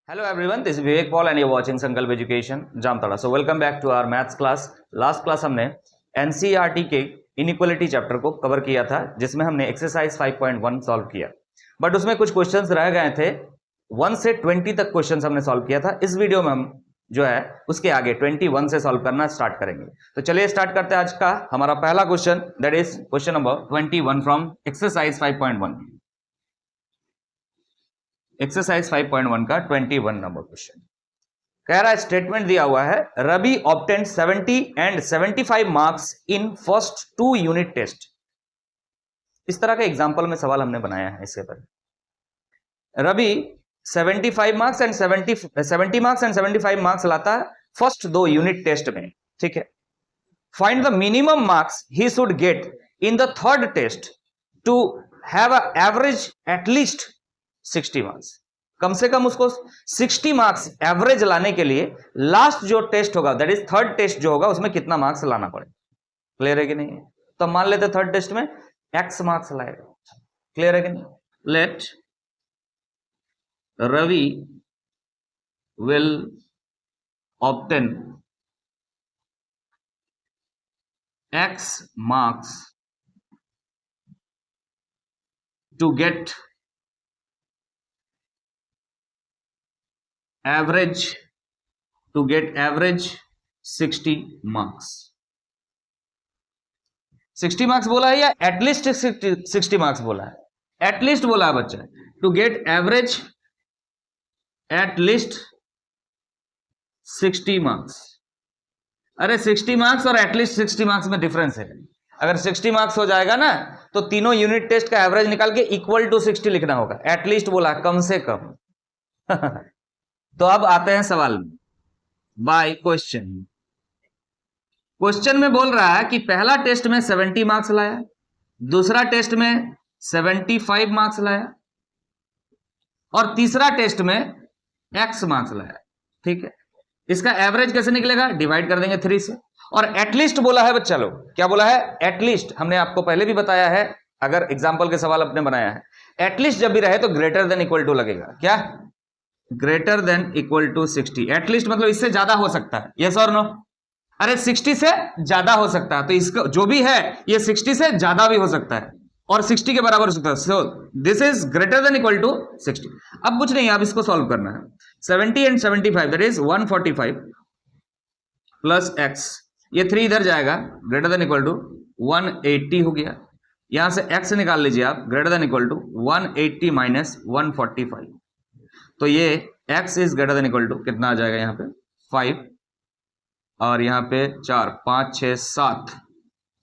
Hello everyone, this is Vivek Paul and you're watching Sankalp Education Jamtara. So welcome back to our maths class. Last class हमने NCERT के inequality chapter को cover किया था जिसमें हमने exercise 5.1 solve किया, but उसमें कुछ क्वेश्चंस रह गए थे। 1 से 20 तक क्वेश्चंस हमने सॉल्व किया था। इस वीडियो में हम जो है उसके आगे 21 से सॉल्व करना स्टार्ट करेंगे। तो चलिए स्टार्ट करते हैं आज का हमारा पहला question, that is question number 21 from exercise 5.1। Exercise 5.1 का 21 नंबर क्वेश्चन कह रहा है, स्टेटमेंट दिया हुआ है, Ravi obtain 70 and 75 marks in first 2 unit test. इस तरह का एग्जांपल में सवाल हमने बनाया है इससे पहले। Ravi 75 marks and 70 marks and 75 marks लाता है फर्स्ट 2 यूनिट टेस्ट में, ठीक है। Find the minimum marks he should get in the third test to have a average at least 60 marks. कम से कम उसको 60 मार्क्स एवरेज लाने के लिए लास्ट जो टेस्ट होगा, दैट इज थर्ड टेस्ट जो होगा, उसमें कितना मार्क्स लाना पड़ेगा। क्लियर है कि नहीं? तो मान लेते थर्ड टेस्ट में x मार्क्स लाएगा। क्लियर है कि नहीं? Let Ravi will obtain x marks to get average 60 marks. 60 marks बोला है या एटलीस्ट 60 मार्क्स बोला है? एटलीस्ट बोला है बच्चा। To get average at least 60 marks. अरे 60 मार्क्स और एटलीस्ट 60 मार्क्स में डिफरेंस है। अगर 60 मार्क्स हो जाएगा ना तो तीनों यूनिट टेस्ट का एवरेज निकाल के इक्वल टू 60 लिखना होगा। एटलीस्ट बोला कम से कम। तो अब आते हैं सवाल में। बाय क्वेश्चन, क्वेश्चन में बोल रहा है कि पहला टेस्ट में 70 मार्क्स लाया, दूसरा टेस्ट में 75 मार्क्स लाया और तीसरा टेस्ट में x मार्क्स लाया, ठीक है। इसका एवरेज कैसे निकलेगा? डिवाइड कर देंगे 3 से। और एटलीस्ट बोला है बच्चा लोग, क्या बोला है? एटलीस्ट। हमने आपको पहले भी बताया है, अगर एग्जाम्पल के सवाल अपने बनाया है, एटलीस्ट जब भी रहे तो ग्रेटर देन इक्वल टू लगेगा। क्या? Greater than equal to 60। At least मतलब इससे ज्यादा हो सकता है, यस और नो? अरे 60 से ज्यादा हो सकता है, तो इसका जो भी है ये 60 से ज्यादा भी हो सकता है और 60 के बराबर हो सकता है। So this is greater than equal to 60। अब कुछ नहीं, अब इसको सॉल्व करना है। 70 and 75 that is 145 plus x, ये 3 इधर जाएगा, ग्रेटर देन इक्वल टू 180 हो गया। यहां से x निकाल लीजिए आप, greater than equal to 180 minus 145। तो ये x is greater than equal to कितना आ जाएगा? यहाँ पे 5 और यहाँ पे 4, 5, 6, 7,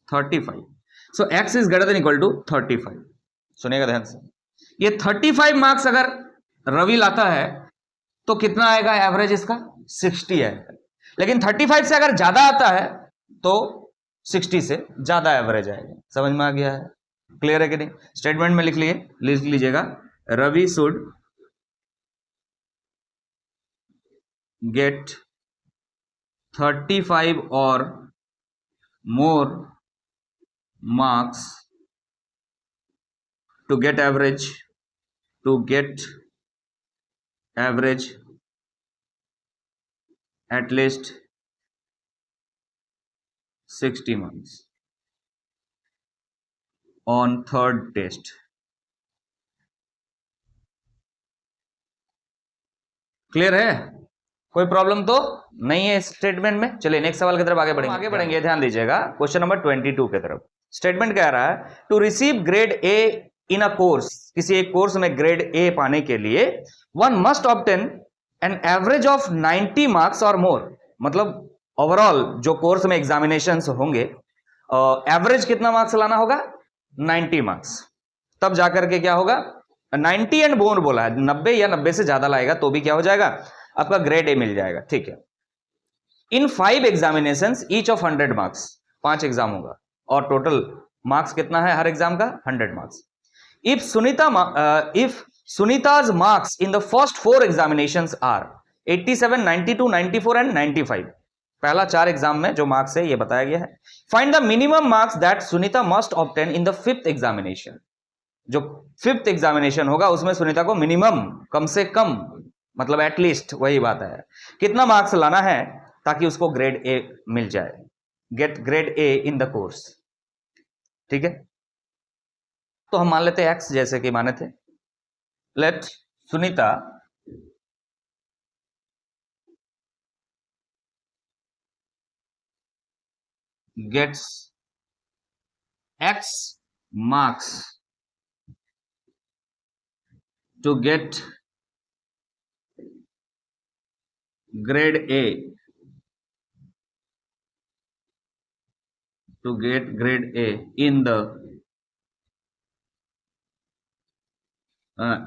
35। So x is greater than equal to 35। सुनिएगा ध्यान से, ये 35 मार्क्स अगर रवि लाता है तो कितना आएगा एवरेज? इसका 60 आएगा। लेकिन 35 से अगर ज्यादा आता है तो 60 से ज्यादा एवरेज आएगा। समझ में आ गया है? क्लियर है कि नहीं? स्टेटमेंट में लिख लीजिएगा, Ravi should get 35 or more marks to get average at least 60 marks on third test। Clear है? कोई प्रॉब्लम तो नहीं है इस स्टेटमेंट में? चलिए नेक्स्ट सवाल की तरफ आगे बढ़ेंगे। ध्यान दीजिएगा क्वेश्चन नंबर 22 की तरफ। स्टेटमेंट कह रहा है, to receive grade A in a course, किसी एक कोर्स में ग्रेड ए पाने के लिए one must obtain an average of 90 marks or more. मतलब ओवरऑल जो कोर्स में एग्जामिनेशंस होंगे, एवरेज कितना मार्क्स लाना होगा? 90 मार्क्स। तब जाकर के क्या होगा? 90 एंड मोर बोला है, 90 या 90 से ज्यादा लाएगा तो भी क्या हो जाएगा? आपका ग्रेड ए मिल जाएगा, ठीक है। इन 5 examinations each of 100 marks, 5 exam होगा और टोटल मार्क्स कितना है हर एग्जाम का? 100 marks. If Sunita's marks in the first 4 examinations are 87, 92, 94 and 95। पहला 4 एग्जाम में जो मार्क्स है ये बताया गया है। Find the minimum marks that Sunita must obtain in the 5th examination. जो 5th एग्जामिनेशन होगा उसमें सुनीता को मिनिमम, कम से कम मतलब एटलीस्ट वही बात है, कितना मार्क्स लाना है ताकि उसको ग्रेड ए मिल जाए, get grade A in the course. ठीक है, तो हम मान लेते हैं एक्स जैसे कि माने थे। Let Sunita gets X marks to get grade A, to get grade A in the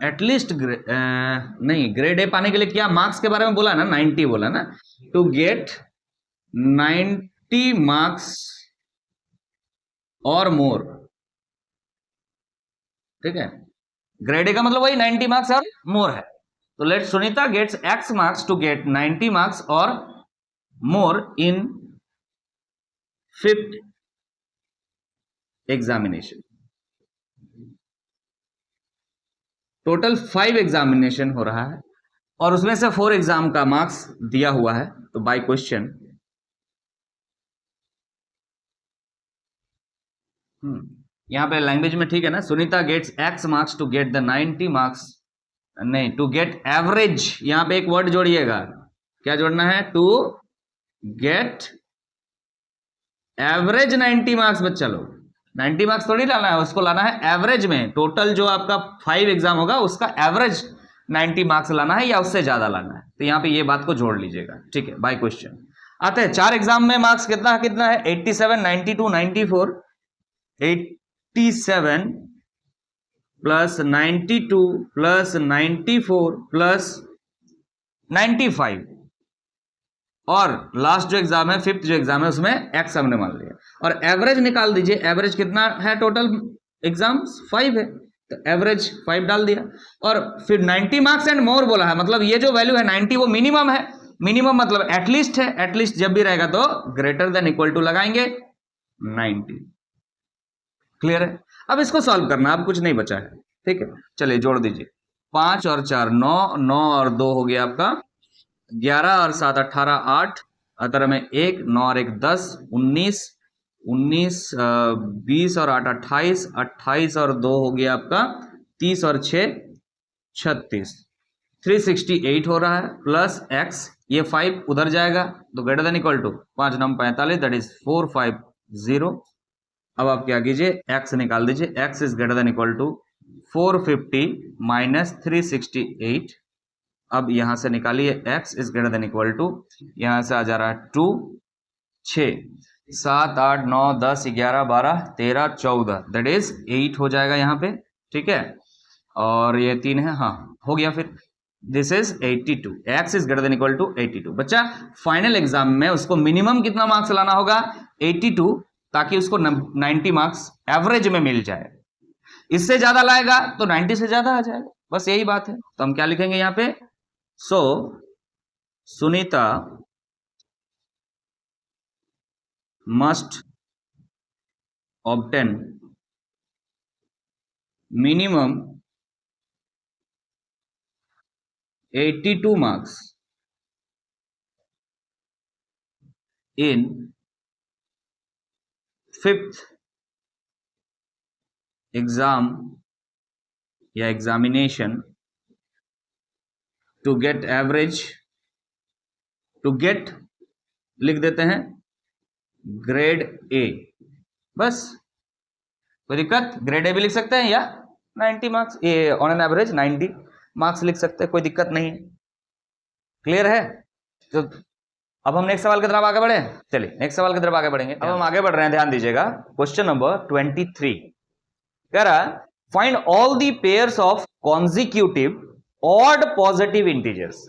at least नहीं, ग्रेड ए पाने के लिए क्या मार्क्स के बारे में बोला ना, 90 बोला ना, टू गेट 90 मार्क्स और मोर। ठीक है, ग्रेड ए का मतलब वही 90 मार्क्स और मोर है। तो let Sunita gets X marks to get 90 marks or more in 5th examination. Total 5 examination हो रहा है और उसमें से 4 एग्जाम का मार्क्स दिया हुआ है। तो बाय क्वेश्चन यहां पे लैंग्वेज में ठीक है ना, Sunita gets X marks to get the 90 marks, नहीं, टू गेट एवरेज, यहां पे एक वर्ड जोड़िएगा, क्या जोड़ना है, टू गेट एवरेज 90 मार्क्स। बच्चा लोग 90 मार्क्स थोड़ी लाना है, उसको लाना है एवरेज में, टोटल जो आपका 5 एग्जाम होगा उसका एवरेज 90 मार्क्स लाना है या उससे ज्यादा लाना है। तो यहां पे ये बात को जोड़ लीजिएगा। ठीक है, बाय क्वेश्चन आते हैं। 4 एग्जाम में मार्क्स कितना कितना है, 87, 92, 94, 87 प्लस 92 प्लस 94 प्लस 95 और लास्ट जो एग्जाम है 5th जो एग्जाम है उसमें एक्स हमने मान लिया और एवरेज निकाल दीजिए। एवरेज कितना है, टोटल एग्जाम्स 5 है तो एवरेज 5 डाल दिया और फिर 90 मार्क्स एंड मोर बोला है, मतलब ये जो वैल्यू है 90 वो मिनिमम है, मिनिमम मतलब एटलीस्ट है, एटलीस्ट जब भी रहेगा तो ग्रेटर देन इक्वल टू लगाएंगे 90। क्लियर है, अब इसको सॉल्व करना, अब कुछ नहीं बचा है। ठीक है, चलिए जोड़ दीजिए, 5 और 4 9, 9 और 2 हो गया आपका 11 और 7 18, 8 अतर में 1, 9 और 1 10, 19, 19 20 और 8 28, 28 और 2 हो गया आपका 30 और 6 36, 368 हो रहा है प्लस एक्स, ये 5 उधर जाएगा तो greater than equal to 5 9 45 that is 450। अब आप क्या कीजिए, x निकाल दीजिए, x is greater than equal to 450 minus 368। अब यहां से निकालिए x is greater than equal to, यहां से आ जा रहा है 2 6 7 8 9 10 11 12 13 14 दैट इज 8 हो जाएगा यहाँ पे। ठीक है, और ये 3 है, हाँ हो गया, फिर this is 82, x is greater than equal to 82। बच्चा फाइनल एग्जाम में उसको मिनिमम कितना मार्क्स लाना होगा, 82, ताकि उसको 90 मार्क्स एवरेज में मिल जाए। इससे ज्यादा लाएगा तो 90 से ज्यादा आ जाएगा, बस यही बात है। तो हम क्या लिखेंगे यहाँ पे, so Sunita must obtain minimum 82 marks in 5th exam या examination to get average, to get लिख देते हैं ग्रेड ए, बस कोई दिक्कत, ग्रेड ए भी लिख सकते हैं या 90 मार्क्स, ये ऑन एन एवरेज 90 मार्क्स लिख सकते हैं, कोई दिक्कत नहीं है। क्लियर है, तो अब हम नेक्स्ट सवाल की तरफ आगे बढ़े। चलिए नेक्स्ट सवाल की तरफ आगे बढ़ेंगे। अब हम आगे बढ़ रहे हैं, ध्यान दीजिएगा। क्वेश्चन नंबर 23 कह रहा है find all the pairs of consecutive odd positive integers.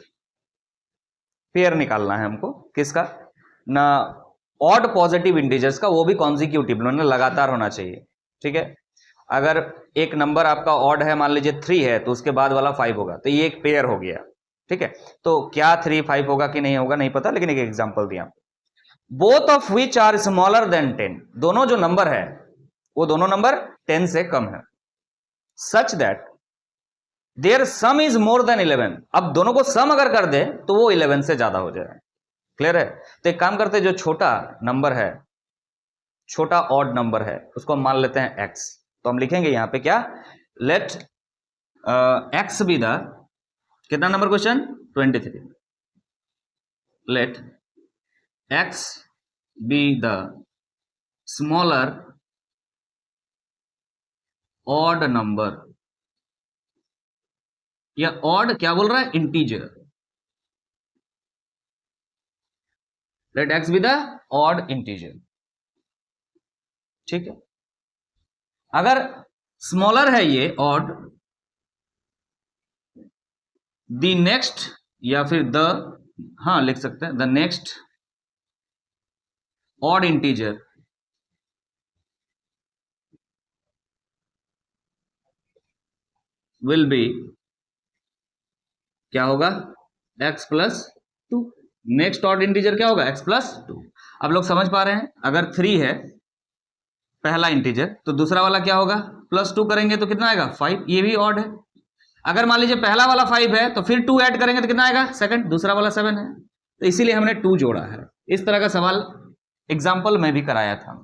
Pair निकालना है हमको, किसका ना, ऑड पॉजिटिव इंटीजर्स का, वो भी कॉन्जिक्यूटिव, लगातार होना चाहिए। ठीक है, अगर एक नंबर आपका ऑड है, मान लीजिए 3 है, तो उसके बाद वाला 5 होगा, तो ये एक पेयर हो गया। ठीक है, तो क्या 3 5 होगा कि नहीं होगा नहीं पता, लेकिन एक एग्जांपल दिया, both of which are smaller than 10, दोनों जो नंबर है वो दोनों नंबर 10 से कम है, such that their sum is more than 11। अब दोनों को सम अगर कर दे तो वो 11 से ज्यादा हो जाए। क्लियर है? तो एक काम करते हैं, जो छोटा नंबर है, छोटा ऑड नंबर है, उसको हम मान लेते हैं x। तो हम लिखेंगे यहां पे क्या, लेट x बी द, कितना number question 23, let x be the smaller odd number, या ऑड क्या बोल रहा है, integer. Let x be the odd integer. ठीक है, अगर स्मॉलर है ये ऑड, द नेक्स्ट, या फिर द, हाँ लिख सकते हैं, the next odd integer will be, क्या होगा, x plus 2। Next odd integer क्या होगा, x प्लस 2। अब लोग समझ पा रहे हैं, अगर 3 है पहला इंटीजर, तो दूसरा वाला क्या होगा, प्लस 2 करेंगे तो कितना आएगा 5, ये भी ऑड है। अगर मान लीजिए पहला वाला 5 है तो फिर 2 ऐड करेंगे तो कितना आएगा सेकंड, दूसरा वाला 7 है, तो इसीलिए हमने 2 जोड़ा है। इस तरह का सवाल एग्जाम्पल में भी कराया था।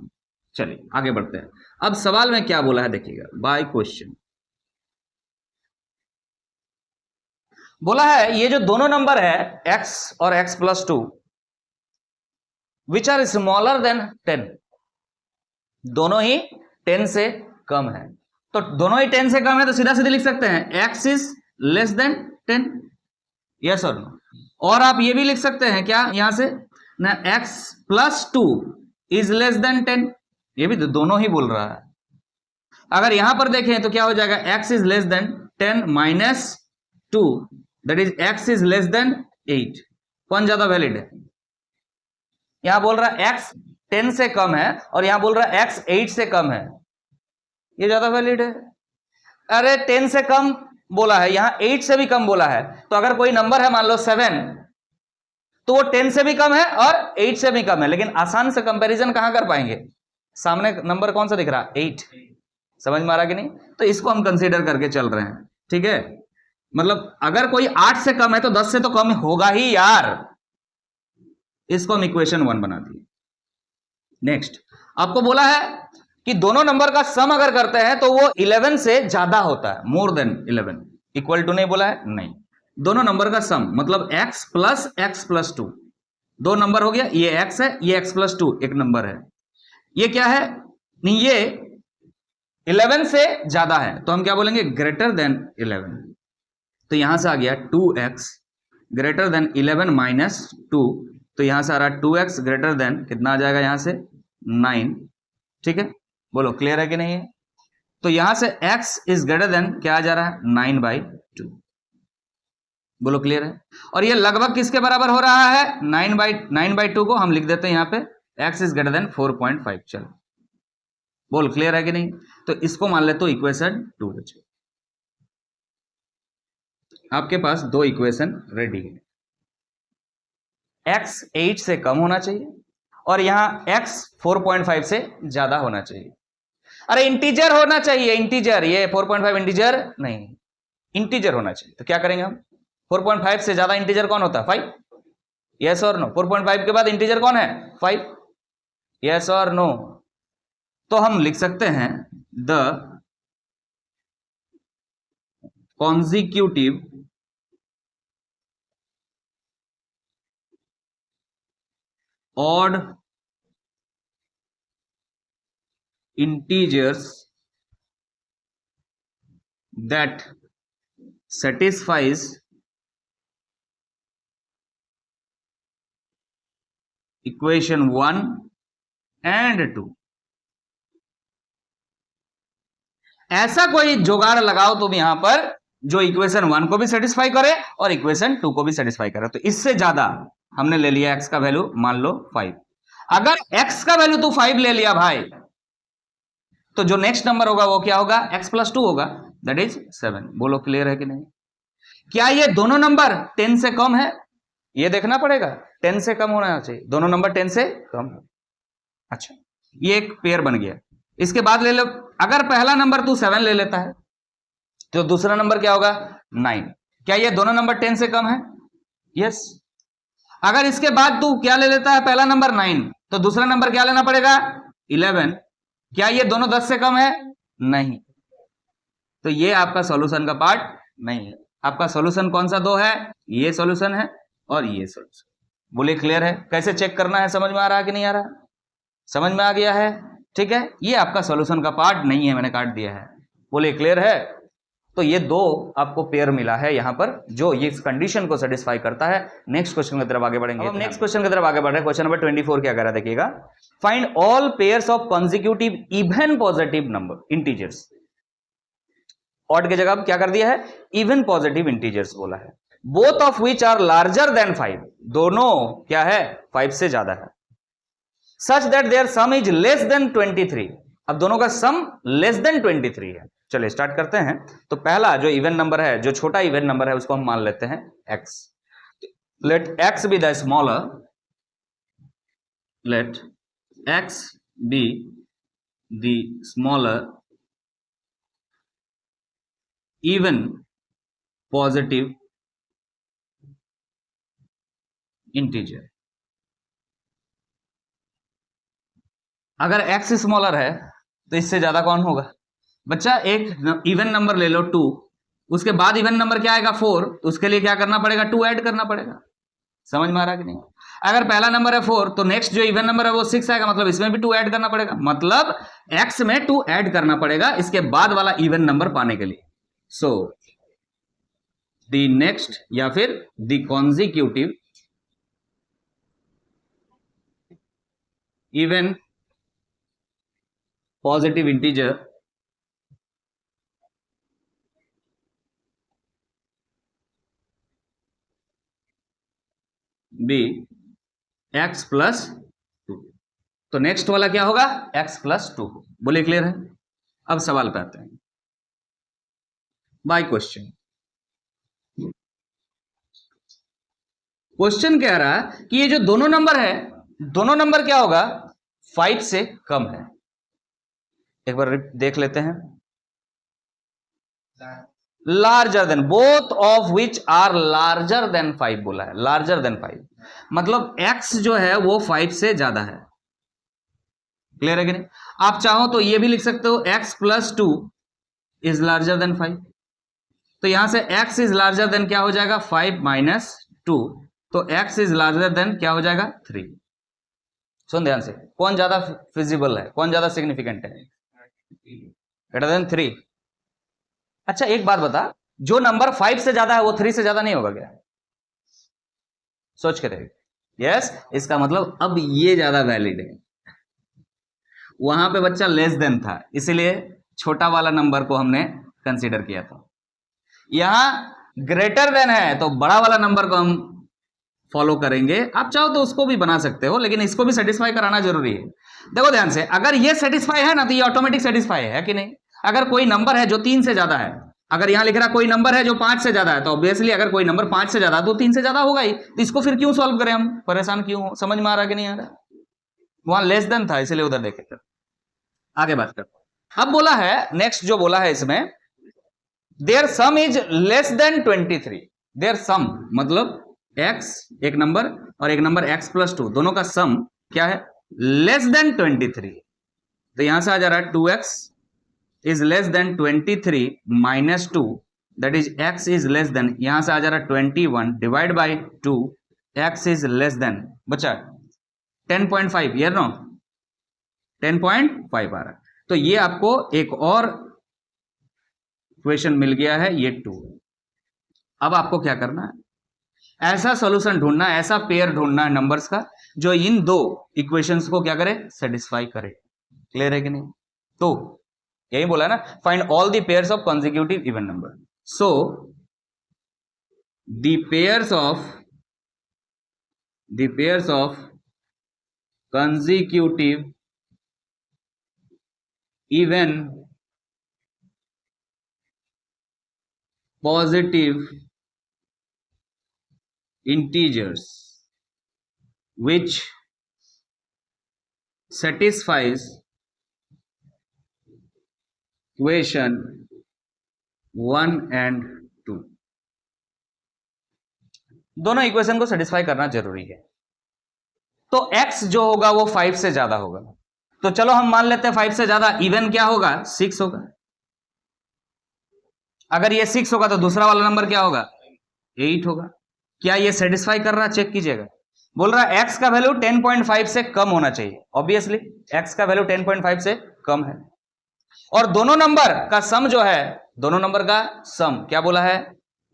चलिए आगे बढ़ते हैं। अब सवाल में क्या बोला है देखिएगा, बाय क्वेश्चन बोला है, ये जो दोनों नंबर है x और x plus 2 which are smaller than 10, दोनों ही 10 से कम है। तो दोनों ही 10 से कम है तो सीधा सीधे लिख सकते हैं x is less then 10, yes और नो। और आप ये भी लिख सकते हैं क्या यहां से ना, x plus 2 is less then 10, ये भी तो दोनों ही बोल रहा है। अगर यहां पर देखें तो क्या हो जाएगा, x is less then 10 minus 2, that is x is less then 8। कौन ज्यादा वैलिड है, यहां बोल रहा है x 10 से कम है और यहां बोल रहा है x 8 से कम है, ये ज्यादा वैलिड है। अरे 10 से कम बोला है, यहां 8 से भी कम बोला है, तो अगर कोई नंबर है मान लो 7, तो वो 10 से भी कम है और 8 से भी कम है, लेकिन आसान से कंपैरिजन कहां कर पाएंगे, सामने नंबर कौन सा दिख रहा है 8, समझ में आ रहा कि नहीं। तो इसको हम कंसीडर करके चल रहे हैं, ठीक है। मतलब अगर कोई 8 से कम है तो 10 से तो कम होगा ही यार, इसको हम इक्वेशन 1 बना दिए। नेक्स्ट आपको बोला है कि दोनों नंबर का सम अगर करते हैं तो वो 11 से ज्यादा होता है, मोर देन 11, इक्वल टू नहीं बोला है, नहीं, दोनों नंबर का सम मतलब x प्लस 2, दो नंबर हो गया, ये x है, ये x प्लस 2 एक नंबर है, ये क्या है नहीं, ये 11 से ज्यादा है, तो हम क्या बोलेंगे ग्रेटर देन 11। तो यहां से आ गया 2x ग्रेटर देन 11 माइनस 2, तो यहां से आ रहा 2x ग्रेटर देन कितना आ जाएगा यहां से 9, ठीक है, बोलो क्लियर है कि नहीं है। तो यहां से x इज ग्रेटर देन क्या आ जा रहा है 9/2, बोलो क्लियर है। और ये लगभग किसके बराबर हो रहा है, 9/2 को हम लिख देते हैं यहां पे x इज ग्रेटर देन 4.5, चलो बोल क्लियर है कि नहीं। तो इसको मान ले तो इक्वेशन 2 बचे, आपके पास दो इक्वेशन रेडी है, x 8 से कम होना चाहिए और यहां x 4.5 से ज्यादा होना चाहिए। अरे इंटीजर होना चाहिए, इंटीजर, ये 4.5 इंटीजर नहीं, इंटीजर होना चाहिए। तो क्या करेंगे हम, 4.5 से ज्यादा इंटीजर कौन होता है 5, यस और नो। 4.5 के बाद इंटीजर कौन है 5, यस और नो। तो हम लिख सकते हैं the consecutive odd integers that satisfies equation 1 and 2। ऐसा कोई जुगाड़ लगाओ तुम यहां पर जो इक्वेशन 1 को भी सेटिस्फाई करे और इक्वेशन 2 को भी सेटिस्फाई करे। तो इससे ज्यादा हमने ले लिया x का वैल्यू मान लो 5। अगर x का वैल्यू तू 5 ले लिया भाई, तो जो नेक्स्ट नंबर होगा वो क्या होगा, x प्लस 2 होगा, दैट इज 7। बोलो क्लियर है कि नहीं। क्या ये दोनों नंबर 10 से कम है, ये देखना पड़ेगा, 10 से कम होना चाहिए, दोनों नंबर 10 से कम। अच्छा, ये एक पेयर बन गया। इसके बाद ले लो, अगर पहला नंबर तू 7 ले लेता है तो दूसरा नंबर क्या होगा 9। क्या ये दोनों नंबर 10 से कम है? यस। अगर इसके बाद तू क्या ले लेता है, पहला नंबर 9, तो दूसरा नंबर क्या लेना पड़ेगा 11। क्या ये दोनों 10 से कम है? नहीं। तो ये आपका सॉल्यूशन का पार्ट नहीं है। आपका सॉल्यूशन कौन सा दो है? ये सॉल्यूशन है और ये सॉल्यूशन। बोले क्लियर है? कैसे चेक करना है, समझ में आ रहा है कि नहीं आ रहा? समझ में आ गया है? ठीक है, ये आपका सॉल्यूशन का पार्ट नहीं है, मैंने काट दिया है। बोले क्लियर है? तो ये दो आपको पेयर मिला है यहां पर जो ये इस कंडीशन को सेटिस्फाई करता है। नेक्स्ट क्वेश्चन की तरफ आगे बढ़ेंगे। अब नेक्स्ट क्वेश्चन की तरफ आगे बढ़ रहे हैं। क्वेश्चन नंबर 24 क्या कर रहा है देखिएगा। Find all pairs of consecutive even positive number integers. Odd की जगह अब क्या कर दिया है, इवन पॉजिटिव इंटीजर्स बोला है। Both of which are larger than 5, दोनों क्या है 5 से ज्यादा है। Such that their sum is less than 23, अब दोनों का सम लेस देन 23 है। चलिए स्टार्ट करते हैं। तो पहला जो इवन नंबर है, जो छोटा इवन नंबर है, उसको हम मान लेते हैं x। Let x be the smaller, let x be the smaller even positive integer। अगर x स्मॉलर है तो इससे ज्यादा कौन होगा बच्चा? एक इवन नंबर ले लो 2, उसके बाद इवन नंबर क्या आएगा 4, तो उसके लिए क्या करना पड़ेगा 2 ऐड करना पड़ेगा। समझ में आ रहा कि नहीं? अगर पहला नंबर है 4 तो नेक्स्ट जो इवन नंबर है वो 6 आएगा, मतलब इसमें भी 2 ऐड करना पड़ेगा, मतलब x में 2 ऐड करना पड़ेगा इसके बाद वाला इवन नंबर पाने के लिए। सो the next या फिर the consecutive even positive integer be x plus 2। तो नेक्स्ट वाला क्या होगा x प्लस 2। बोले क्लियर है? अब सवाल पे आते हैं। बाय क्वेश्चन, क्वेश्चन कह रहा है कि ये जो दोनों नंबर है, दोनों नंबर क्या होगा 5 से कम है। एक बार देख लेते हैं। Larger than, both of which are larger than 5 बोला है। लार्जर देन 5 मतलब x जो है वो 5 से ज्यादा है। क्लियर है कि नहीं? आप चाहो तो ये भी लिख सकते हो x plus 2 is larger than 5। तो यहां से x इज लार्जर देन क्या हो जाएगा 5 माइनस 2, तो x इज लार्जर देन क्या हो जाएगा 3। सुन ध्यान से, कौन ज्यादा फिजिबल है, कौन ज्यादा सिग्निफिकेंट है? Greater than 3। अच्छा एक बात बता, जो नंबर 5 से ज्यादा है वो 3 से ज्यादा नहीं होगा क्या? सोच के देख। यस, इसका मतलब अब ये ज्यादा वैलिड है। वहां पे बच्चा लेस देन था, इसीलिए छोटा वाला नंबर को हमने कंसीडर किया था। यहां ग्रेटर देन है तो बड़ा वाला नंबर को हम फॉलो करेंगे। आप चाहो तो उसको भी बना सकते हो, लेकिन इसको भी सेटिस्फाई कराना जरूरी है। देखो ध्यान से, अगर ये सेटिस्फाई है ना तो ये ऑटोमेटिक सेटिस्फाई है कि नहीं? अगर कोई नंबर है जो 3 से ज्यादा है, अगर यहां लिख रहा कोई नंबर है जो 5 से ज्यादा है, तो ऑब्वियसली अगर कोई नंबर 5 से ज्यादा है तो 3 से ज्यादा होगा ही। तो इसको फिर क्यों सॉल्व करें हम, परेशान क्यों हो? समझ में आ रहा कि नहीं आ रहा? वहां लेस देन था इसलिए उधर देखे थे। आगे बात करते। अब बोला है नेक्स्ट, जो बोला है इसमें there sum is less than 23। There sum मतलब x एक नंबर और एक नंबर x प्लस 2, दोनों का सम क्या है लेस देन 23। तो यहां से आ जा रहा है 2x is less than 23 minus 2, that is x is less then, यहां से आ जा रहा है 21 divide by 2, x is less then बच्चा 10.5, ये नो 10.5 आ रहा है। तो ये आपको एक और इक्वेशन मिल गया है, ये 2। अब आपको क्या करना है, ऐसा सॉल्यूशन ढूंढना, ऐसा पेयर ढूंढना है नंबर्स का जो इन दो इक्वेशंस को क्या करे सेटिस्फाई करे। क्लियर है कि नहीं? तो यही बोला ना, find all the pairs of consecutive even number. So the pairs of consecutive even positive integers which satisfies equation 1 and 2, दोनों इक्वेशन को सेटिस्फाई करना जरूरी है। तो x जो होगा वो 5 से ज्यादा होगा, तो चलो हम मान लेते हैं 5 से ज्यादा, इवन क्या होगा 6 होगा। अगर ये 6 होगा तो दूसरा वाला नंबर क्या होगा 8 होगा। क्या ये सेटिस्फाई कर रहा, चेक कीजिएगा। बोल रहा है x का वैल्यू 10.5 से कम होना चाहिए, ऑब्वियसली x का वैल्यू 10.5 से कम है, और दोनों नंबर का सम जो है, दोनों नंबर का सम क्या बोला है,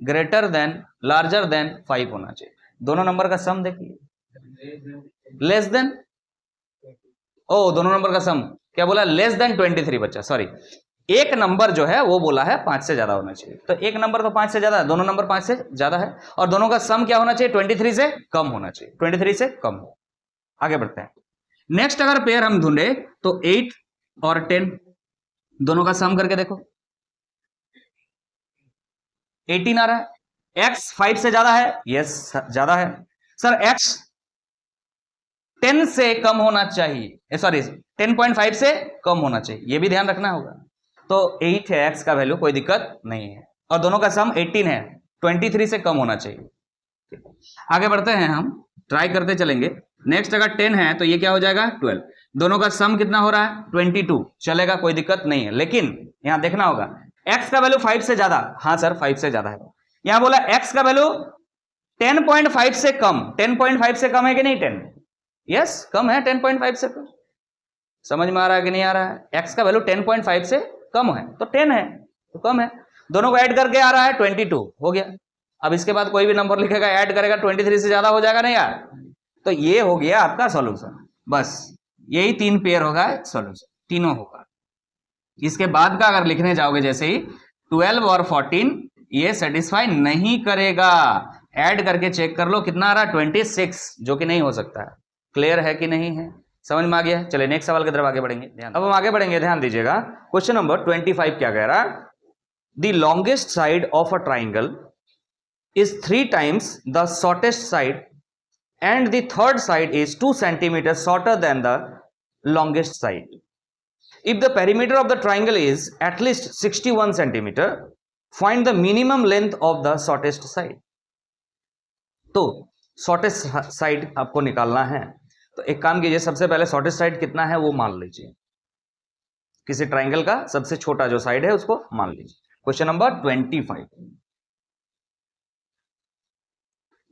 ग्रेटर देन लार्जर देन 5 होना चाहिए। दोनों नंबर का सम देखिए, लेस देन, ओ दोनों नंबर का सम क्या बोला, लेस देन 23 बच्चा, सॉरी, एक नंबर जो है वो बोला है 5 से ज्यादा होना चाहिए, तो एक नंबर तो 5 से ज्यादा है, दोनों नंबर 5 से ज्यादा है, और दोनों का सम क्या होना चाहिए 23 से कम होना चाहिए, 23 से कम हो। आगे बढ़ते हैं। नेक्स्ट अगर पेयर हम ढूंढे तो 8 और 10 दोनों का सम करके देखो, 18 आ रहा है। x 5 से ज्यादा है, यस ज्यादा है सर, x 10 से कम होना चाहिए, सॉरी 10.5 से कम होना चाहिए, ये भी ध्यान रखना होगा। तो 8 है x का वैल्यू, कोई दिक्कत नहीं है, और दोनों का सम 18 है, 23 से कम होना चाहिए। आगे बढ़ते हैं, हम ट्राई करते चलेंगे। नेक्स्ट अगर 10 है तो ये क्या हो जाएगा 12, दोनों का सम कितना हो रहा है 22, चलेगा कोई दिक्कत नहीं है, लेकिन यहां देखना होगा x का वैल्यू 5 से ज्यादा, हाँ सर 5 से ज्यादा है, यहां बोला x का वैल्यू 10.5 से कम, 10.5 से कम है कि नहीं 10, यस कम है 10.5 से कम, समझ में आ रहा है कि नहीं आ रहा है, x का वैल्यू 10.5 से कम है तो 10 है तो कम है, दोनों को ऐड करके आ रहा है 22 हो गया। अब इसके बाद कोई भी नंबर लिखेगा ऐड करेगा 23 से ज्यादा हो जाएगा नहीं यार, तो ये हो गया आपका सॉल्यूशन, बस यही 3 पेयर होगा सॉल्यूशन, तीनों होगा। इसके बाद का अगर लिखने जाओगे जैसे ही 12 और 14 ये सेटिस्फाई नहीं करेगा, ऐड करके चेक कर लो कितना आ रहा है 26, जो कि नहीं हो सकता है। क्लियर है कि नहीं है, समझ में आ गया। चलिए नेक्स्ट सवाल की तरफ आगे बढ़ेंगे, ध्यान, अब हम आगे बढ़ेंगे, ध्यान दीजिएगा। क्वेश्चन नंबर 25 क्या कह रहा है, the longest side of a triangle is 3 times the shortest side and the third side is 2 centimeters shorter than the longest side. If the perimeter of the triangle is at least 61 centimeter, find the minimum length of the shortest side. तो shortest side आपको निकालना है, तो एक काम कीजिए, सबसे पहले shortest side कितना है वो मान लीजिए, किसी ट्राइंगल का सबसे छोटा जो साइड है उसको मान लीजिए। Question number 25,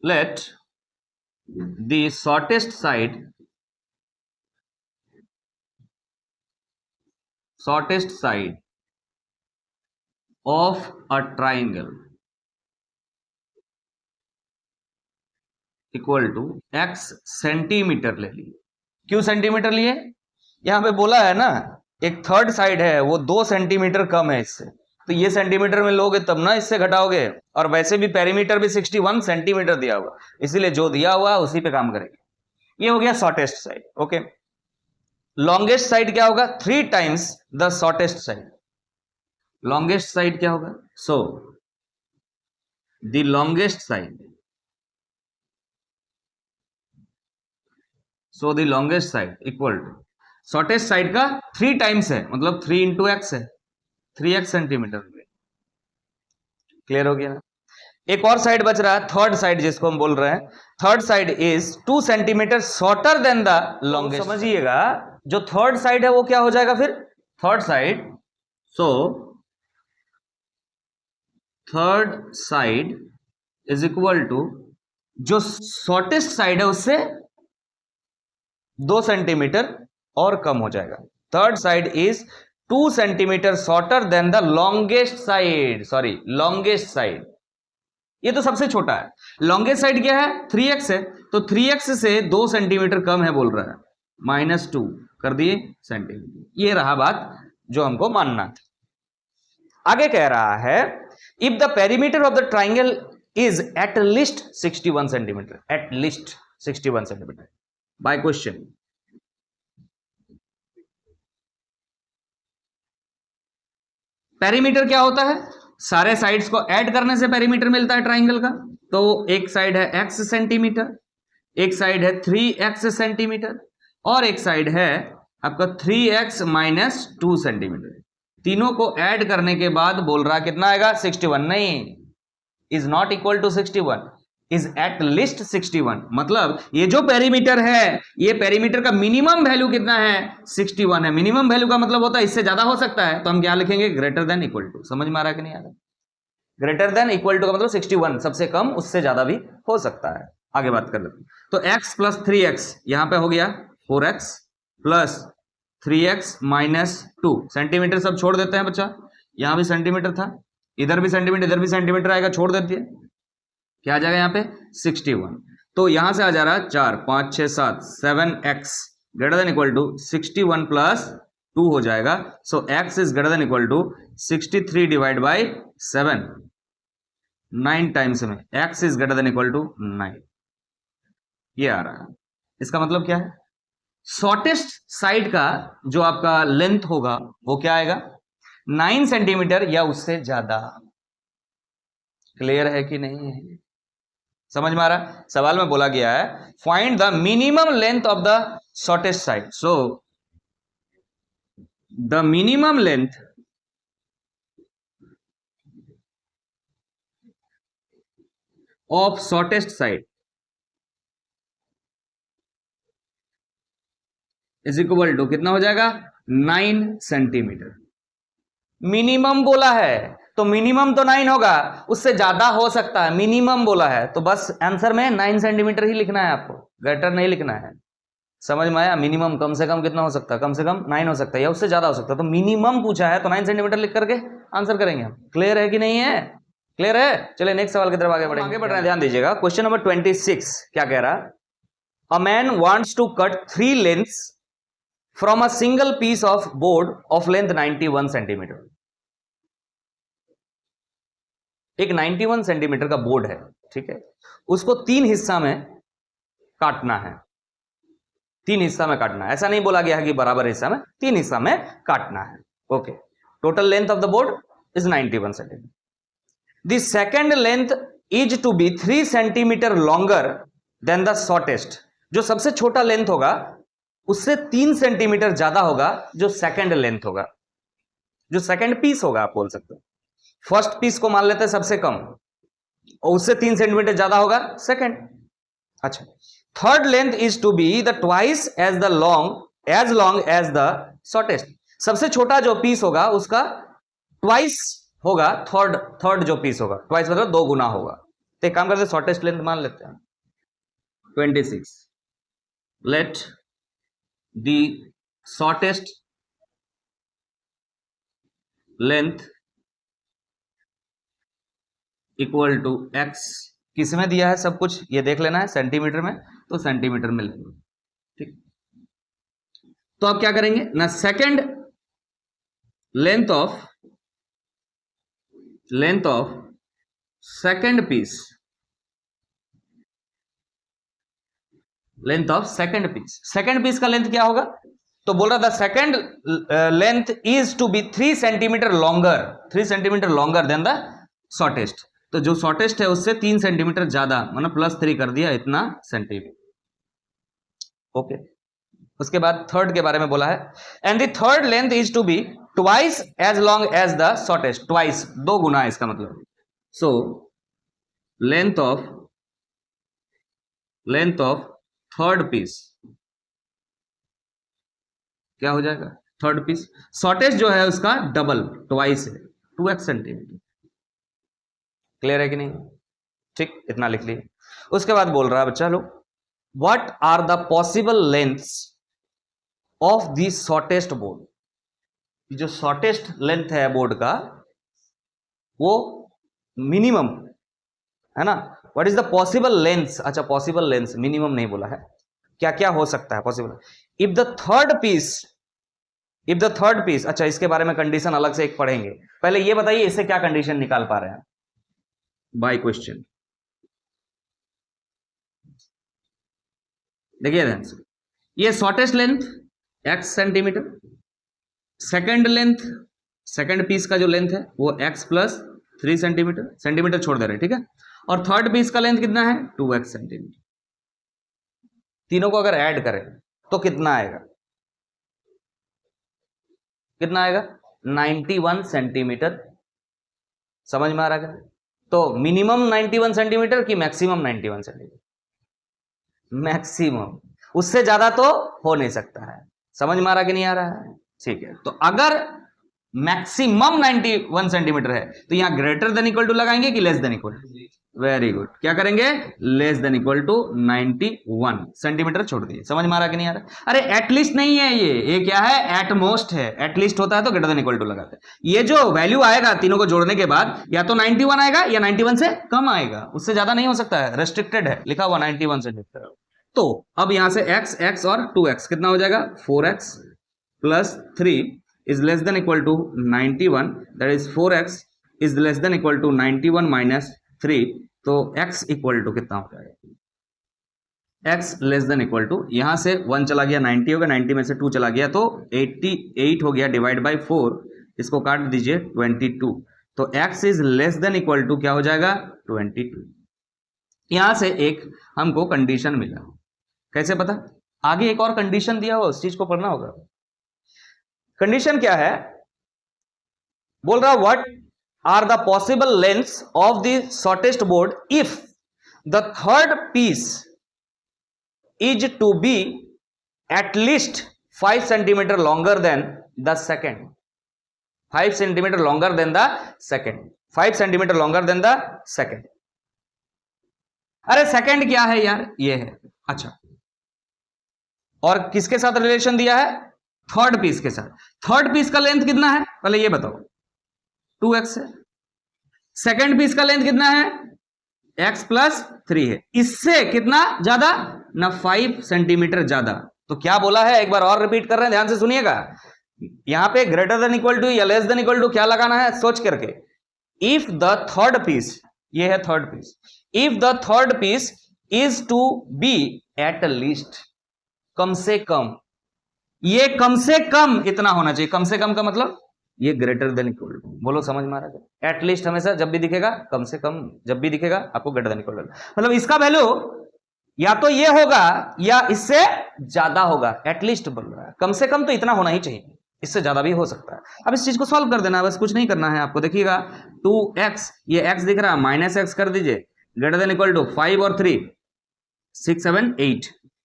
let the shortest side of a triangle equal to x centimetre ले लिए। क्यों सेंटीमीटर लिए, यहां पे बोला है ना एक थर्ड साइड है वो 2 सेंटीमीटर कम है इससे, तो ये सेंटीमीटर में लोगे तब ना इससे घटाओगे, और वैसे भी पेरीमीटर भी 61 सेंटीमीटर दिया हुआ, इसीलिए जो दिया हुआ है उसी पे काम करेंगे। ये हो गया shortest side, okay. Longest side क्या होगा 3 times the shortest side, longest side क्या होगा, so the longest side, so the longest side equal to shortest side का 3 टाइम्स है, मतलब 3 इंटू एक्स है, 3x सेंटीमीटर। क्लियर हो गया ना। एक और साइड बच रहा है थर्ड साइड, जिसको हम बोल रहे हैं third side is 2 centimetre shorter than the longest. समझिएगा जो थर्ड साइड है वो क्या हो जाएगा फिर third side, so third side is equal to जो शॉर्टेस्ट साइड है उससे 2 सेंटीमीटर और कम हो जाएगा। Third side is 2 centimetre shorter than the longest side, sorry longest side, ये तो सबसे छोटा है। लॉन्गेस्ट साइड क्या है 3x है, तो 3x से 2 सेंटीमीटर कम है बोल रहा है, -2 कर दिए सेंटीमीटर। ये रहा बात जो हमको मानना था। आगे कह रहा है if the perimeter of the triangle is at least 61 centimetre, at least 61 centimetre by question. Perimeter क्या होता है, सारे साइड्स को ऐड करने से पेरीमीटर मिलता है ट्राइंगल का। तो एक साइड है x सेंटीमीटर, एक साइड है 3x सेंटीमीटर, और एक साइड है आपका 3x - 2 सेंटीमीटर। तीनों को ऐड करने के बाद बोल रहा कितना आएगा 61, नहीं, is not equal to 61, is at least 61। मतलब ये जो पेरीमीटर है, ये पेरीमीटर का मिनिमम वैल्यू कितना है 61 है। मिनिमम वैल्यू का मतलब होता है इससे ज्यादा हो सकता है, तो हम क्या लिखेंगे ग्रेटर देन इक्वल टू। समझ में आ रहा है कि नहीं आ रहा? ग्रेटर देन इक्वल टू का मतलब 61, सबसे कम, उससे ज्यादा भी हो सकता है। आगे बात कर लेते हैं। तो x प्लस 3x यहां पे हो गया 4x plus 3x minus 2 centimetre, सब छोड़ देते हैं बच्चा, यहां भी सेंटीमीटर था, इधर भी सेंटीमीटर, इधर भी सेंटीमीटर आएगा, छोड़ देती है, क्या आ जाएगा यहाँ पे 61। तो यहां से आ जा रहा है 4 5 6 7 7x greater than equal to 61 plus 2 हो जाएगा। So x is greater than equal to 63 divide by 7, 9 times में x is greater than equal to 9, ये आ रहा है। इसका मतलब क्या है, शॉर्टेस्ट साइड का जो आपका लेंथ होगा वो क्या आएगा 9 सेंटीमीटर या उससे ज्यादा। क्लियर है कि नहीं है? समझ में आ रहा? सवाल में बोला गया है find the minimum length of the shortest side. So the minimum length of shortest side is equal to कितना हो जाएगा 9 सेंटीमीटर। मिनिमम बोला है तो मिनिमम तो 9 होगा, उससे ज्यादा हो सकता है, मिनिमम बोला है तो बस आंसर में 9 सेंटीमीटर ही लिखना है आपको, ग्रेटर नहीं लिखना है। समझ में आया? मिनिमम कम से कम कितना हो सकता है, कम से कम 9 हो सकता है या उससे ज्यादा हो सकता है, तो मिनिमम पूछा है तो 9 सेंटीमीटर लिख करके आंसर करेंगे हम। क्लियर है कि नहीं है? क्लियर है? चलिए नेक्स्ट सवाल की तरफ आगे बढ़ेंगे। आगे बढ़ रहे हैं, ध्यान दीजिएगा। क्वेश्चन नंबर 26 क्या कह रहा है, a man wants to cut 3 lengths from a single piece of board of length 91 centimetre. एक 91 सेंटीमीटर का बोर्ड है, ठीक है, उसको 3 हिस्सा में काटना है, 3 हिस्सा में काटना है। ऐसा नहीं बोला गया है कि बराबर हिस्सा में, 3 हिस्सा में काटना है। Okay, total length of the board is 91 centimetre. The second length is to be 3 centimetre longer than the shortest. जो सबसे छोटा लेंथ होगा उससे 3 सेंटीमीटर ज्यादा होगा जो सेकेंड लेंथ होगा, जो सेकेंड पीस होगा आप बोल सकते हो। फर्स्ट पीस को मान लेते हैं सबसे कम और उससे 3 सेंटीमीटर ज्यादा होगा सेकेंड। अच्छा, third length is to be the twice as the long as the shortest. सबसे छोटा जो पीस होगा उसका ट्वाइस होगा थर्ड जो पीस होगा, ट्वाइस मतलब 2 गुना होगा। तो एक काम करते हैं, शॉर्टेस्ट लेंथ मान लेते हैं 26। Let the shortest length equal to x. किस में दिया है सब कुछ ये देख लेना है, सेंटीमीटर में, तो सेंटीमीटर में लेंगे, ठीक। तो आप क्या करेंगे ना, second length of second piece, length of second piece का लेंथ क्या होगा, तो बोल रहा था second length is to be 3 centimetre longer than the shortest. तो जो शॉर्टेस्ट है उससे 3 सेंटीमीटर ज्यादा, मतलब +3 कर दिया, इतना सेंटीमीटर। ओके, उसके बाद थर्ड के बारे में बोला है, and the third length is to be twice as long as the shortest. Twice 2 गुना है इसका मतलब। So length of third piece क्या हो जाएगा, थर्ड पीस। शॉर्टेस्ट जो है उसका डबल, ट्वाइस है, 2x सेंटीमीटर। क्लियर है कि नहीं? ठीक, इतना लिख लीजिए। उसके बाद बोल रहा है बच्चा लोग, what are the possible lengths of the shortest board. जो शॉर्टेस्ट लेंथ है बोर्ड का वो मिनिमम है ना, what is the possible lengths. अच्छा, पॉसिबल लेंथ्स, मिनिमम नहीं बोला है, क्या क्या हो सकता है possible. If the third piece, अच्छा इसके बारे में कंडीशन अलग से एक पढ़ेंगे। पहले ये बताइए इससे क्या कंडीशन निकाल पा रहे हैं बाय क्वेश्चन। देखिए ध्यान से, ये shortest length x centimetre, second piece का जो लेंथ है वो x प्लस 3 सेंटीमीटर छोड़ दे रहे हैं, ठीक है। और थर्ड पीस का लेंथ कितना है 2x सेंटीमीटर। तीनों को अगर ऐड करें तो कितना आएगा, 91 सेंटीमीटर। समझ में आ रहा है? तो मिनिमम 91 सेंटीमीटर की मैक्सिमम 91 सेंटीमीटर? मैक्सिमम, उससे ज्यादा तो हो नहीं सकता है। समझ में आ रहा कि नहीं आ रहा है? ठीक है, तो अगर मैक्सिमम 91 सेंटीमीटर है तो यहां ग्रेटर देन इक्वल टू लगाएंगे कि less than equal to? Very good, क्या करेंगे? Less than equal to 91 centimetre छोड़ दिए। समझ में आ रहा कि नहीं आ रहा? अरे एटलीस्ट नहीं है, ये क्या है? एटमोस्ट है। एटलीस्ट होता है तो ग्रेटर देन इक्वल टू लगाते हैं। ये जो वैल्यू आएगा तीनों को जोड़ने के बाद या तो 91 आएगा या 91 से कम आएगा, उससे ज्यादा नहीं हो सकता है, रेस्ट्रिक्टेड है, लिखा हुआ 91 सेंटीमीटर। तो अब यहां से x और 2x कितना हो जाएगा? 4x plus 3 is less than equal to 91, that is 4x is less than equal to 91 minus 3, तो x equal to कितना हो जाएगा? x less than equal to, यहां से 1 चला गया 90 हो गया, 90 में से 2 चला गया तो 88 हो गया, डिवाइड बाय 4, इसको काट दीजिए 22, तो x is less than equal to क्या हो जाएगा? 22। यहां से एक हमको कंडीशन मिला, कैसे पता? आगे एक और कंडीशन दिया हुआ, उस चीज को पढ़ना होगा। कंडीशन क्या है? बोल रहा what are the possible lengths of the shortest board if the third piece is to be at least 5 centimetre longer than the second. 5 centimetre longer than the second, 5 centimetre longer than the second. अरे second क्या है यार? ये है। अच्छा, और किसके साथ रिलेशन दिया है? थर्ड पीस के साथ। थर्ड पीस का लेंथ कितना है पहले ये बताओ? 2x है। सेकेंड पीस का लेंथ कितना है? x प्लस 3 है। इससे कितना ज्यादा ना? 5 सेंटीमीटर ज्यादा। तो क्या बोला है, एक बार और रिपीट कर रहे हैं, ध्यान से सुनिएगा। यहां पे ग्रेटर देन इक्वल टू या लेस देन इक्वल टू क्या लगाना है सोच करके। इफ द थर्ड पीस, ये है third piece, if the third piece is to be at least, कम से कम, ये कम से कम इतना होना चाहिए। कम से कम का मतलब ये ग्रेटर देन इक्वल टू। बोलो समझ में आ रहा है? एटलीस्ट हमेशा जब भी दिखेगा, कम से कम जब भी दिखेगा आपको ग्रेटर देन इक्वल टू, मतलब इसका वैल्यू या तो ये होगा या इससे ज्यादा होगा। एटलीस्ट बोल रहा है, कम से कम तो इतना होना ही चाहिए, इससे ज्यादा भी हो सकता है। अब इस चीज को सॉल्व कर देना है, बस कुछ नहीं करना है आपको। देखिएगा 2x, ये x दिख रहा है, माइनस x कर दीजिए, ग्रेटर देन इक्वल टू 5 और 3 6 7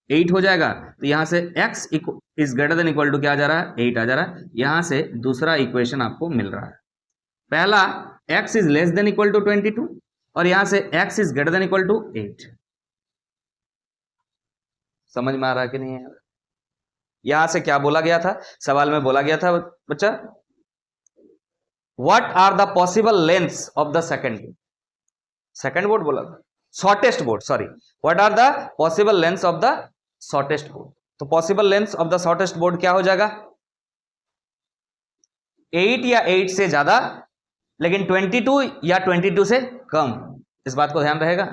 8 हो जाएगा। तो यहां से x is greater than equal to क्या आ जा रहा है? 8 आ जा रहा है। यहां से दूसरा इक्वेशन आपको मिल रहा है। पहला x is less than equal to 22 और यहां से x is greater than equal to 8। समझ में आ रहा है कि नहीं है? यहां से क्या बोला गया था? सवाल में बोला गया था बच्चा, what are the possible lengths of the second board बोला था, shortest board, sorry, what are the possible lengths of the shortest board. तो possible lengths of the shortest board क्या हो जाएगा? 8 या 8 से ज्यादा, लेकिन 22 या 22 से कम। इस बात को ध्यान रहेगा।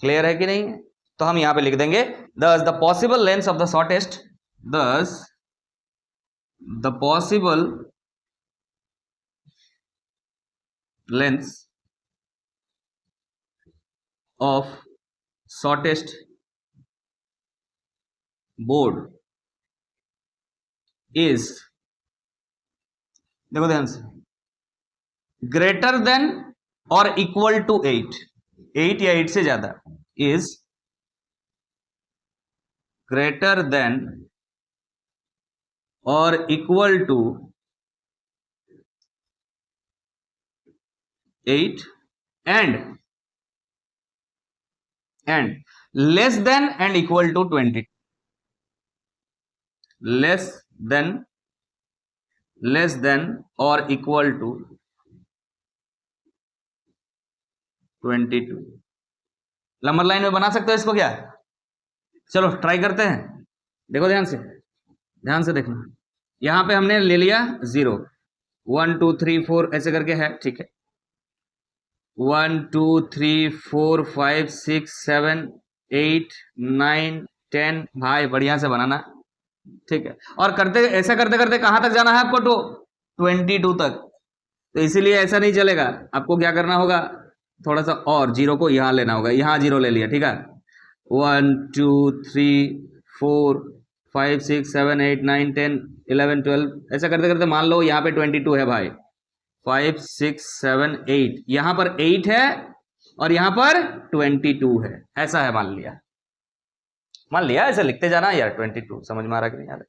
क्लियर है कि नहीं है? तो हम यहां पे लिख देंगे thus the possible lengths of the shortest, thus the possible lengths of shortest board is, देखो ध्यान से, ग्रेटर देन और इक्वल टू 8 या 8 से ज्यादा, इज ग्रेटर देन और equal to 8 and less than and equal to 20, less than और equal to 22। Number line में बना सकते हो इसको क्या? चलो ट्राई करते हैं। देखो ध्यान से देखना। यहां पे हमने ले लिया 0, 1 2 3 4 ऐसे करके है, ठीक है। 1 2 3 4 5 6 7 8 9 10, भाई बढ़िया से बनाना, ठीक है। और ऐसा करते करते कहां तक जाना है आपको? तो 22 तक। तो इसीलिए ऐसा नहीं चलेगा, आपको क्या करना होगा, थोड़ा सा और जीरो को यहां लेना होगा। यहां 0 ले लिया, ठीक है। 1 2 3 4 5 6 7 8 9 10 11 12 ऐसा करते करते मान लो यहाँ पे 22 है भाई। 5 6 7 8 यहाँ पर 8 है और यहाँ पर 22 है, ऐसा है मान लिया ऐसे लिखते जाना यार। 22 समझ में आ रहा कि नहीं आ रहा?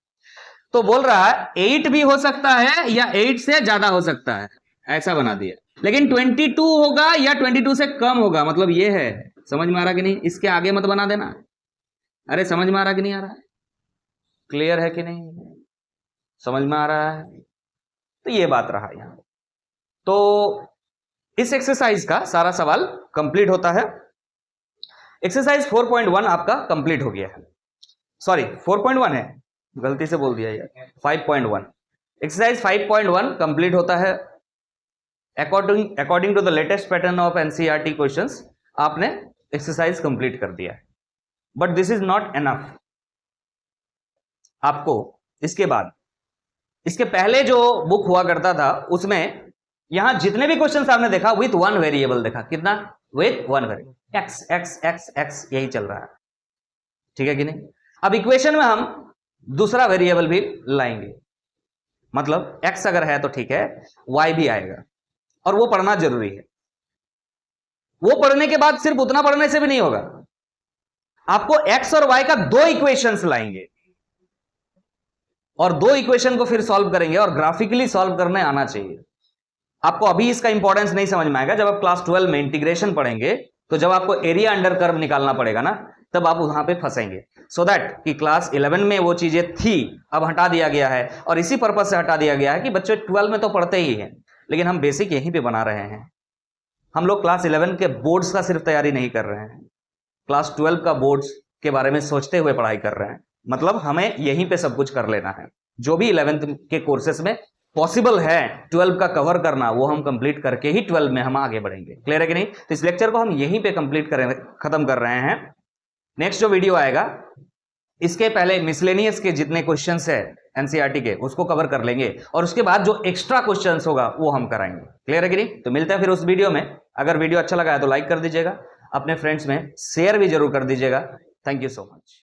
तो बोल रहा है 8 भी हो सकता है या 8 से ज्यादा हो सकता है, ऐसा बना दिया। लेकिन 22 होगा या 22 से कम होगा, मतलब ये है। समझ में आ रहा कि नहीं? इसके आगे मत बना देना। अरे समझ में आ रहा कि नहीं आ रहा है? क्लियर है कि नहीं? समझ में आ रहा है? तो ये बात रहा यहां। तो इस एक्सरसाइज का सारा सवाल कंप्लीट होता है। एक्सरसाइज 4.1 आपका कंप्लीट हो गया है। सॉरी 4.1 है, गलती से बोल दिया यार, 5.1। एक्सरसाइज 5.1 कंप्लीट होता है। According to the latest pattern of NCERT questions आपने एक्सरसाइज कंप्लीट कर दिया है। But this is not enough. आपको इसके बाद, इसके पहले जो बुक हुआ करता था उसमें यहां जितने भी क्वेश्चंस आपने देखा विथ वन वेरिएबल देखा। कितना? With one variable, x x x x, यही चल रहा है। ठीक है कि नहीं? अब इक्वेशन में हम दूसरा वेरिएबल भी लाएंगे, मतलब एक्स अगर है तो ठीक है, वाई भी आएगा, और वो पढ़ना जरूरी है। वो पढ़ने के बाद सिर्फ उतना पढ़ने से भी नहीं होगा, आपको एक्स और वाई का दो इक्वेशंस लाएंगे और दो इक्वेशन को फिर सॉल्व करेंगे, और ग्राफिकली सॉल्व करने आना चाहिए आपको। अभी इसका इंपॉर्टेंस नहीं समझ में आएगा, जब आप क्लास 12 में इंटीग्रेशन पढ़ेंगे तो जब आपको एरिया अंडर कर्व निकालना पड़ेगा ना, तब आप वहां पे फंसेंगे। सो दैट कि क्लास 11 में वो चीजें थी, अब हटा दिया गया है, और इसी पर्पज से हटा दिया गया है कि बच्चे 12 में तो पढ़ते ही हैं, लेकिन हम बेसिक यहीं पे बना रहे हैं। हम लोग क्लास 11 के बोर्ड्स का सिर्फ तैयारी नहीं कर रहे हैं, क्लास 12 का बोर्ड्स के बारे में सोचते हुए पढ़ाई कर रहे हैं। मतलब हमें यहीं पे सब कुछ कर लेना है। जो भी 11th के कोर्सेस में पॉसिबल है 12 का कवर करना, वो हम कंप्लीट करके ही 12 में हम आगे बढ़ेंगे। क्लियर है कि नहीं? तो इस लेक्चर को हम यहीं पे कंप्लीट करें, खत्म कर रहे हैं। नेक्स्ट जो वीडियो आएगा, इसके पहले मिसलेनियस के जितने क्वेश्चंस है एनसीईआरटी के, उसको कवर कर लेंगे, और उसके बाद जो एक्स्ट्रा क्वेश्चंस होगा वो हम कराएंगे। क्लियर है कि नहीं? तो मिलते हैं फिर उस वीडियो में। अगर वीडियो अच्छा लगा है तो लाइक कर दीजिएगा, अपने फ्रेंड्स में शेयर भी जरूर कर दीजिएगा। Thank you so much.